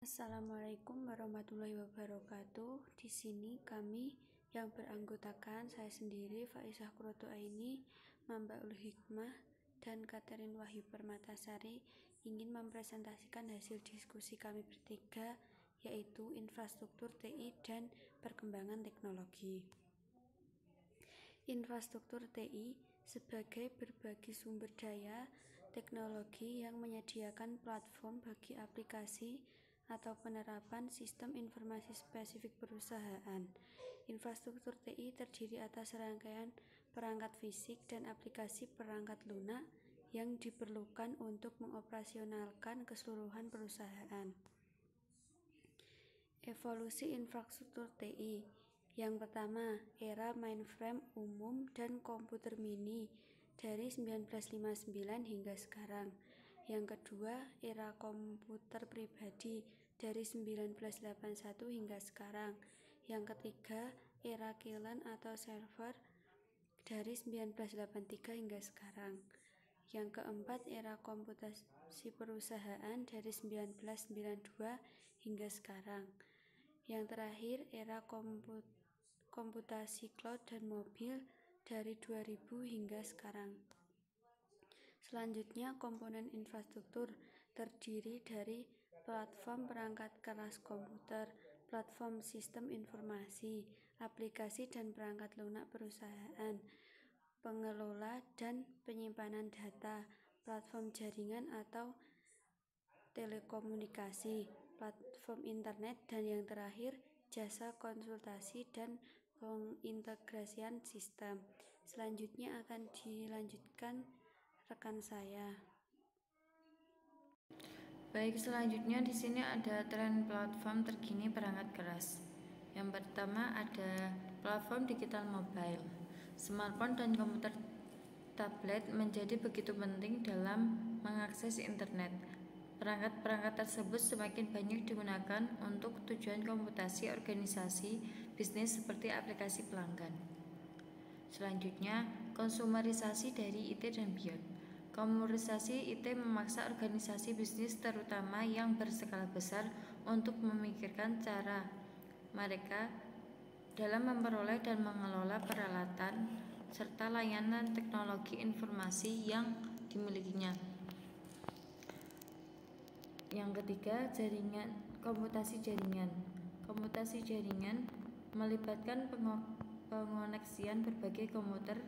Assalamualaikum warahmatullahi wabarakatuh. Di sini kami yang beranggotakan saya sendiri, Faizah Qurratu Aini, Mambaul Hikmah, dan Katerin Wahyu Permatasari ingin mempresentasikan hasil diskusi kami bertiga, yaitu infrastruktur TI dan perkembangan teknologi. Infrastruktur TI sebagai berbagi sumber daya teknologi yang menyediakan platform bagi aplikasi atau penerapan sistem informasi spesifik perusahaan. Infrastruktur TI terdiri atas rangkaian perangkat fisik dan aplikasi perangkat lunak yang diperlukan untuk mengoperasionalkan keseluruhan perusahaan. Evolusi infrastruktur TI. Yang pertama, era mainframe umum dan komputer mini dari 1959 hingga sekarang. Yang kedua, era komputer pribadi dari 1981 hingga sekarang. Yang ketiga, era client atau server dari 1983 hingga sekarang. Yang keempat, era komputasi perusahaan dari 1992 hingga sekarang. Yang terakhir, era komputasi cloud dan mobil dari 2000 hingga sekarang. Selanjutnya, komponen infrastruktur terdiri dari platform perangkat keras komputer, platform sistem informasi, aplikasi dan perangkat lunak perusahaan, pengelola dan penyimpanan data, platform jaringan atau telekomunikasi, platform internet, dan yang terakhir, jasa konsultasi dan pengintegrasian sistem. Selanjutnya akan dilanjutkan rekan saya. Baik, selanjutnya di sini ada tren platform terkini perangkat keras. Yang pertama ada platform digital mobile. Smartphone dan komputer tablet menjadi begitu penting dalam mengakses internet. Perangkat-perangkat tersebut semakin banyak digunakan untuk tujuan komputasi organisasi bisnis seperti aplikasi pelanggan. Selanjutnya, konsumerisasi dari IT dan beyond. Komersialisasi IT memaksa organisasi bisnis terutama yang berskala besar untuk memikirkan cara mereka dalam memperoleh dan mengelola peralatan serta layanan teknologi informasi yang dimilikinya. Yang ketiga, komputasi jaringan. Komputasi jaringan melibatkan pengoneksian berbagai komputer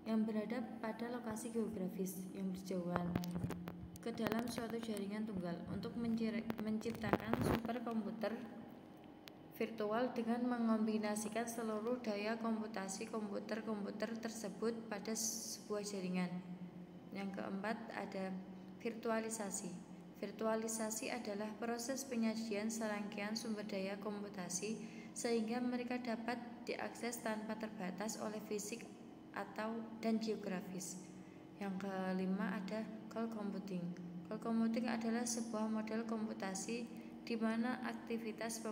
yang berada pada lokasi geografis yang berjauhan ke dalam suatu jaringan tunggal untuk menciptakan superkomputer virtual dengan mengombinasikan seluruh daya komputasi komputer tersebut pada sebuah jaringan. Yang keempat ada virtualisasi. Virtualisasi adalah proses penyajian serangkaian sumber daya komputasi sehingga mereka dapat diakses tanpa terbatas oleh fisik dan geografis. Yang kelima ada cloud computing. Cloud computing adalah sebuah model komputasi di mana aktivitas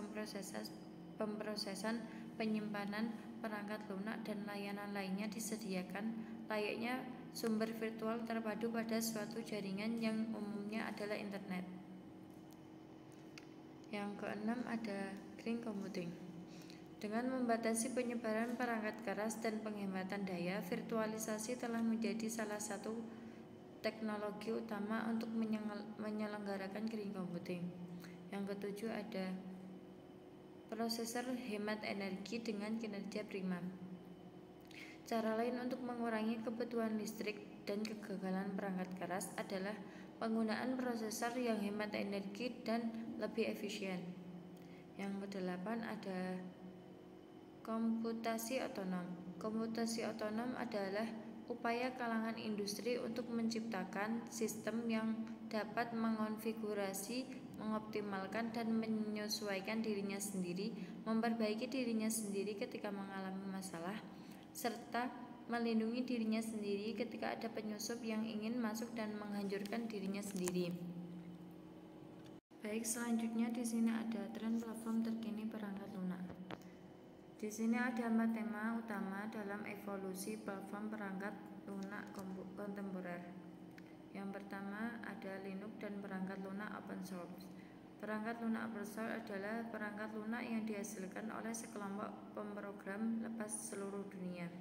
pemrosesan, penyimpanan, perangkat lunak dan layanan lainnya disediakan layaknya sumber virtual terpadu pada suatu jaringan yang umumnya adalah internet. Yang keenam ada green computing. Dengan membatasi penyebaran perangkat keras dan penghematan daya, virtualisasi telah menjadi salah satu teknologi utama untuk menyelenggarakan green computing. Yang ketujuh ada prosesor hemat energi dengan kinerja prima. Cara lain untuk mengurangi kebutuhan listrik dan kegagalan perangkat keras adalah penggunaan prosesor yang hemat energi dan lebih efisien. Yang kedelapan ada komputasi otonom. Komputasi otonom adalah upaya kalangan industri untuk menciptakan sistem yang dapat mengonfigurasi, mengoptimalkan dan menyesuaikan dirinya sendiri, memperbaiki dirinya sendiri ketika mengalami masalah, serta melindungi dirinya sendiri ketika ada penyusup yang ingin masuk dan menghancurkan dirinya sendiri. Baik, selanjutnya di sini ada tren platform terkini perangkat lunak. Di sini ada 4 tema utama dalam evolusi platform perangkat lunak kontemporer. Yang pertama ada Linux dan perangkat lunak open source. Perangkat lunak oversold adalah perangkat lunak yang dihasilkan oleh sekelompok pemrogram lepas seluruh dunia.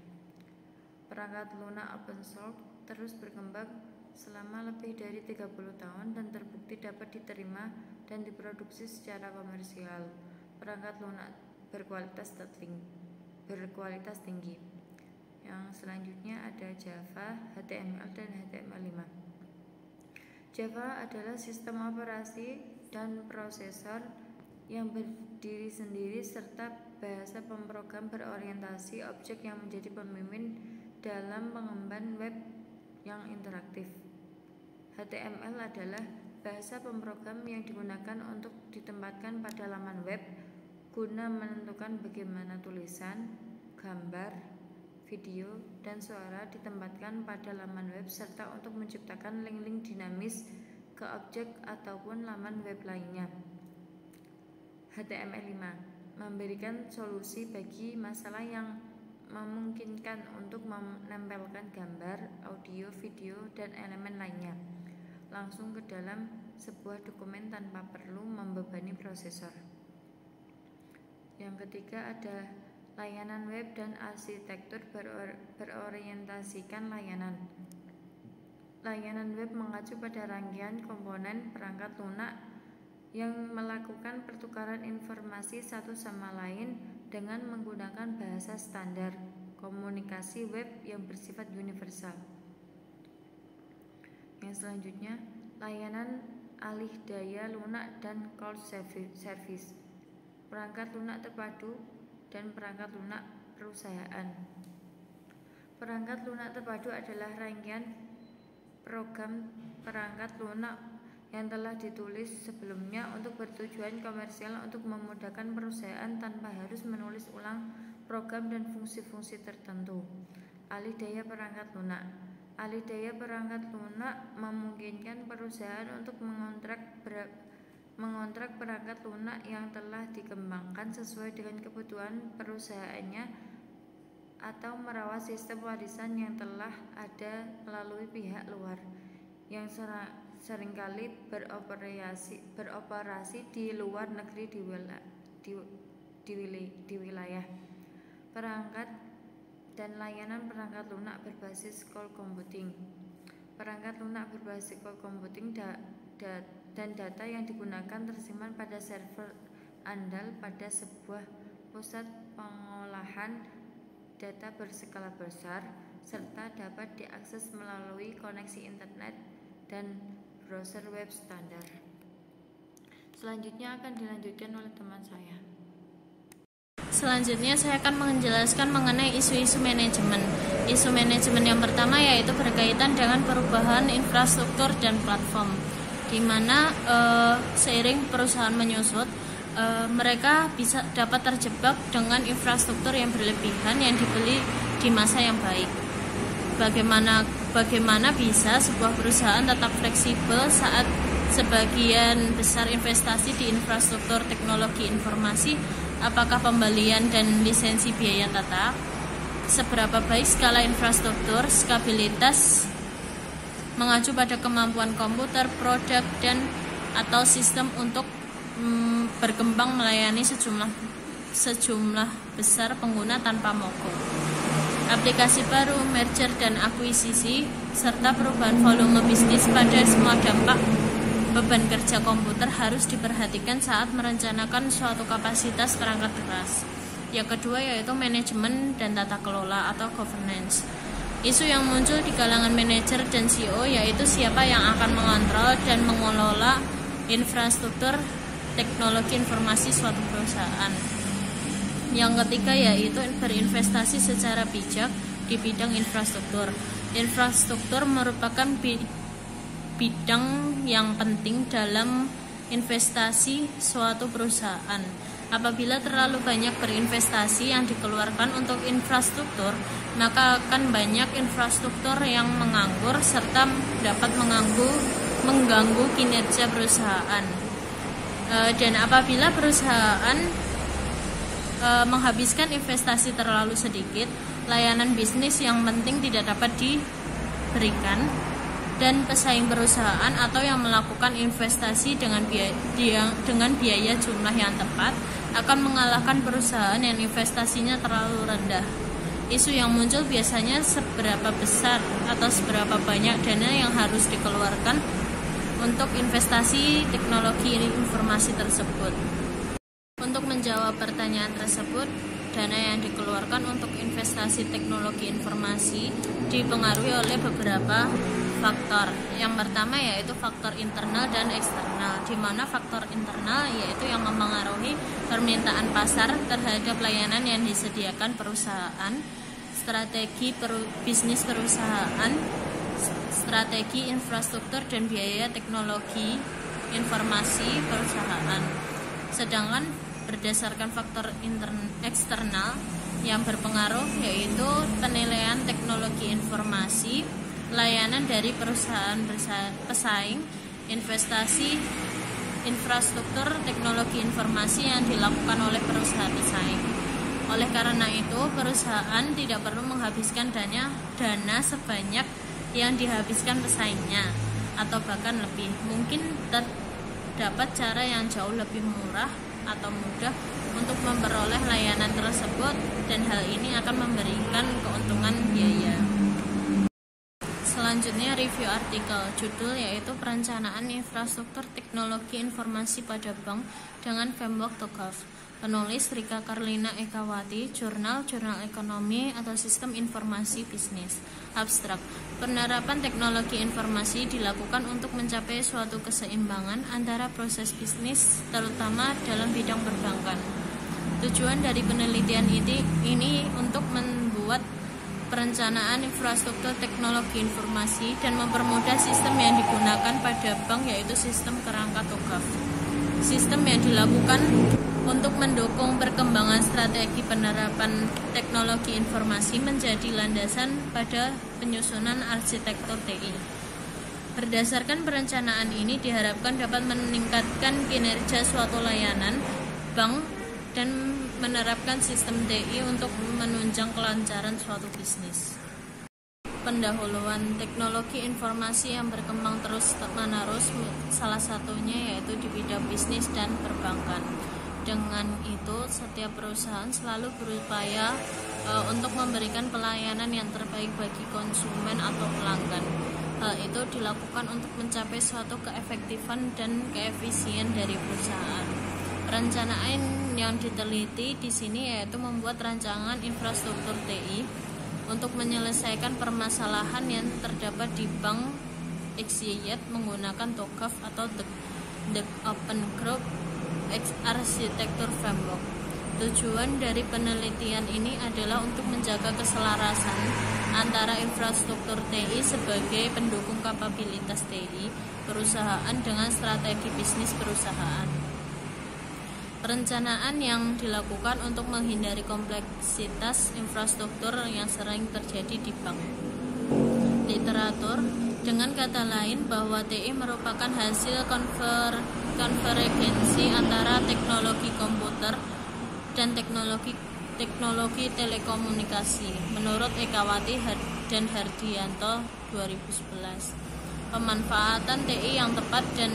Perangkat lunak open source terus berkembang selama lebih dari 30 tahun dan terbukti dapat diterima dan diproduksi secara komersial. Perangkat lunak berkualitas tinggi. Yang selanjutnya ada Java, HTML, dan HTML5. Java adalah sistem operasi dan prosesor yang berdiri sendiri serta bahasa pemrogram berorientasi objek yang menjadi pemimpin dalam pengembangan web yang interaktif. HTML adalah bahasa pemrogram yang digunakan untuk ditempatkan pada laman web guna menentukan bagaimana tulisan, gambar, video, dan suara ditempatkan pada laman web serta untuk menciptakan link-link dinamis ke objek ataupun laman web lainnya. HTML5 memberikan solusi bagi masalah yang memungkinkan untuk menempelkan gambar, audio, video, dan elemen lainnya langsung ke dalam sebuah dokumen tanpa perlu membebani prosesor. Yang ketiga ada layanan web dan arsitektur berorientasikan layanan. Layanan web mengacu pada rangkaian komponen perangkat lunak yang melakukan pertukaran informasi satu sama lain dengan menggunakan bahasa standar komunikasi web yang bersifat universal. Yang selanjutnya, layanan alih daya lunak dan cloud service. Perangkat lunak terpadu dan perangkat lunak perusahaan. Perangkat lunak terpadu adalah rangkaian program perangkat lunak yang telah ditulis sebelumnya untuk bertujuan komersial untuk memudahkan perusahaan tanpa harus menulis ulang program dan fungsi-fungsi tertentu. Alih daya perangkat lunak. Alih daya perangkat lunak memungkinkan perusahaan untuk mengontrak perangkat lunak yang telah dikembangkan sesuai dengan kebutuhan perusahaannya atau merawat sistem warisan yang telah ada melalui pihak luar yang seringkali beroperasi di luar negeri di wilayah. Perangkat dan layanan perangkat lunak berbasis cloud computing. Perangkat lunak berbasis cloud computing dan data yang digunakan tersimpan pada server andal pada sebuah pusat pengolahan data berskala besar serta dapat diakses melalui koneksi internet dan browser web standar. Selanjutnya akan dilanjutkan oleh teman saya. Selanjutnya saya akan menjelaskan mengenai isu-isu manajemen. Isu manajemen yang pertama yaitu berkaitan dengan perubahan infrastruktur dan platform, di mana seiring perusahaan menyusut, mereka dapat terjebak dengan infrastruktur yang berlebihan yang dibeli di masa yang baik. Bagaimana bisa sebuah perusahaan tetap fleksibel saat sebagian besar investasi di infrastruktur teknologi informasi? Apakah pembelian dan lisensi biaya tetap? Seberapa baik skala infrastruktur, skabilitas mengacu pada kemampuan komputer, produk, dan atau sistem untuk berkembang melayani sejumlah besar pengguna tanpa mogok. Aplikasi baru, merger dan akuisisi, serta perubahan volume bisnis pada semua dampak beban kerja komputer harus diperhatikan saat merencanakan suatu kapasitas perangkat keras. Yang kedua yaitu manajemen dan tata kelola atau governance. Isu yang muncul di kalangan manajer dan CEO yaitu siapa yang akan mengontrol dan mengelola infrastruktur teknologi informasi suatu perusahaan. Yang ketiga yaitu berinvestasi secara bijak di bidang infrastruktur. Infrastruktur merupakan bidang yang penting dalam investasi suatu perusahaan. Apabila terlalu banyak berinvestasi yang dikeluarkan untuk infrastruktur, maka akan banyak infrastruktur yang menganggur serta dapat mengganggu kinerja perusahaan. Dan apabila perusahaan menghabiskan investasi terlalu sedikit, layanan bisnis yang penting tidak dapat diberikan, dan pesaing perusahaan atau yang melakukan investasi dengan biaya jumlah yang tepat akan mengalahkan perusahaan yang investasinya terlalu rendah. Isu yang muncul biasanya seberapa besar atau seberapa banyak dana yang harus dikeluarkan untuk investasi teknologi informasi tersebut. Untuk menjawab pertanyaan tersebut, dana yang dikeluarkan untuk investasi teknologi informasi dipengaruhi oleh beberapa faktor. Yang pertama yaitu faktor internal dan eksternal, di mana faktor internal yaitu yang mempengaruhi permintaan pasar terhadap layanan yang disediakan perusahaan, strategi bisnis perusahaan, strategi infrastruktur dan biaya teknologi informasi perusahaan. Sedangkan berdasarkan faktor eksternal yang berpengaruh yaitu penilaian teknologi informasi, layanan dari perusahaan pesaing, investasi infrastruktur teknologi informasi yang dilakukan oleh perusahaan pesaing. Oleh karena itu, perusahaan tidak perlu menghabiskan dana sebanyak yang dihabiskan pesaingnya atau bahkan lebih. Mungkin terdapat cara yang jauh lebih murah atau mudah untuk memperoleh layanan tersebut, dan hal ini akan memberikan keuntungan biaya. Selanjutnya review artikel, judul yaitu Perencanaan Infrastruktur Teknologi Informasi pada Bank dengan Framework TOGAF. Penulis Rika Karlina Ekawati, Jurnal Ekonomi atau Sistem Informasi Bisnis. Abstrak, penerapan teknologi informasi dilakukan untuk mencapai suatu keseimbangan antara proses bisnis, terutama dalam bidang perbankan. Tujuan dari penelitian ini untuk membuat perencanaan infrastruktur teknologi informasi dan mempermudah sistem yang digunakan pada bank, yaitu sistem kerangka TOGAF. Sistem yang dilakukan untuk mendukung perkembangan strategi penerapan teknologi informasi menjadi landasan pada penyusunan arsitektur TI. Berdasarkan perencanaan ini diharapkan dapat meningkatkan kinerja suatu layanan bank dan menerapkan sistem TI untuk menunjang kelancaran suatu bisnis. Pendahuluan teknologi informasi yang berkembang terus-menerus, salah satunya yaitu di bidang bisnis dan perbankan. Dengan itu, setiap perusahaan selalu berupaya untuk memberikan pelayanan yang terbaik bagi konsumen atau pelanggan. Hal itu dilakukan untuk mencapai suatu keefektifan dan keefisien dari perusahaan. Perencanaan yang diteliti di sini yaitu membuat rancangan infrastruktur TI untuk menyelesaikan permasalahan yang terdapat di bank XYZ menggunakan TOGAF atau The Open Group Arsitektur Framework. Tujuan dari penelitian ini adalah untuk menjaga keselarasan antara infrastruktur TI sebagai pendukung kapabilitas TI perusahaan dengan strategi bisnis perusahaan. Perencanaan yang dilakukan untuk menghindari kompleksitas infrastruktur yang sering terjadi di bank. Literatur, dengan kata lain bahwa TI merupakan hasil konvergensi antara teknologi komputer dan teknologi telekomunikasi. Menurut Ekawati dan Hardianto 2011, pemanfaatan TI yang tepat dan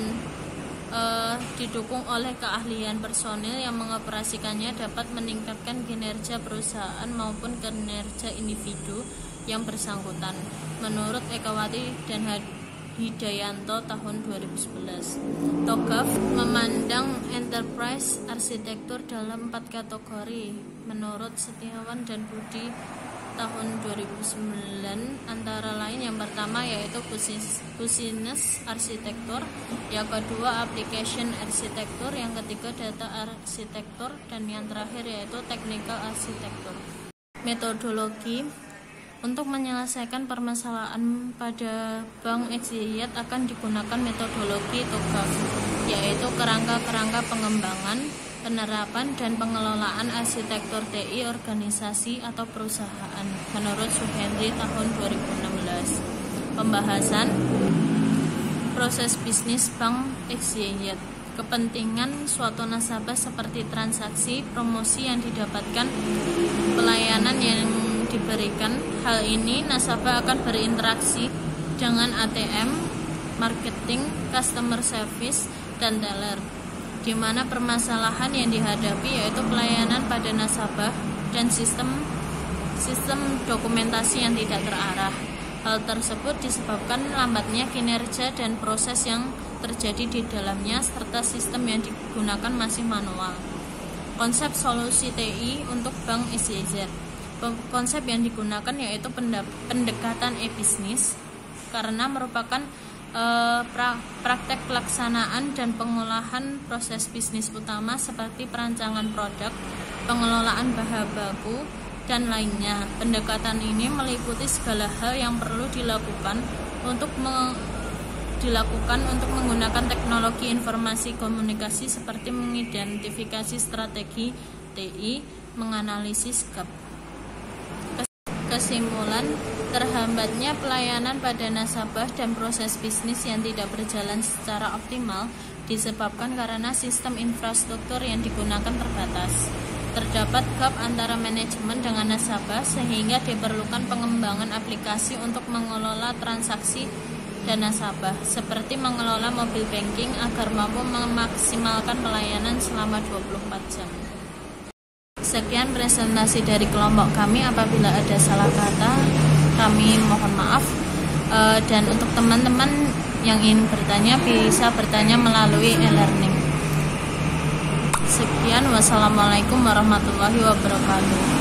didukung oleh keahlian personil yang mengoperasikannya dapat meningkatkan kinerja perusahaan maupun kinerja individu yang bersangkutan. Menurut Ekawati dan Hidayanto tahun 2011, TOGAF memandang enterprise arsitektur dalam 4 kategori. Menurut Setiawan dan Budi tahun 2009, antara lain yang pertama yaitu business arsitektur, yang kedua application arsitektur, yang ketiga data arsitektur, dan yang terakhir yaitu technical arsitektur. Metodologi untuk menyelesaikan permasalahan pada bank XYZ akan digunakan metodologi TOGAF, yaitu kerangka-kerangka pengembangan, penerapan, dan pengelolaan arsitektur TI organisasi atau perusahaan. Menurut Suhendri tahun 2016. Pembahasan proses bisnis bank XYZ. Kepentingan suatu nasabah seperti transaksi, promosi yang didapatkan, pelayanan yang diberikan. Hal ini nasabah akan berinteraksi dengan ATM, marketing, customer service, dan teller, di mana permasalahan yang dihadapi yaitu pelayanan pada nasabah dan sistem dokumentasi yang tidak terarah. Hal tersebut disebabkan lambatnya kinerja dan proses yang terjadi di dalamnya serta sistem yang digunakan masih manual. Konsep solusi TI untuk Bank SYZ. Konsep yang digunakan yaitu pendekatan e-bisnis karena merupakan praktek pelaksanaan dan pengolahan proses bisnis utama seperti perancangan produk, pengelolaan bahan baku, dan lainnya. Pendekatan ini meliputi segala hal yang perlu dilakukan untuk menggunakan teknologi informasi komunikasi seperti mengidentifikasi strategi TI, menganalisis gap. Kesimpulan, terhambatnya pelayanan pada nasabah dan proses bisnis yang tidak berjalan secara optimal disebabkan karena sistem infrastruktur yang digunakan terbatas. Terdapat gap antara manajemen dengan nasabah sehingga diperlukan pengembangan aplikasi untuk mengelola transaksi dan nasabah, seperti mengelola mobil banking agar mampu memaksimalkan pelayanan selama 24 jam. Sekian presentasi dari kelompok kami. Apabila ada salah kata, kami mohon maaf. Dan untuk teman-teman yang ingin bertanya, bisa bertanya melalui e-learning. Sekian, wassalamualaikum warahmatullahi wabarakatuh.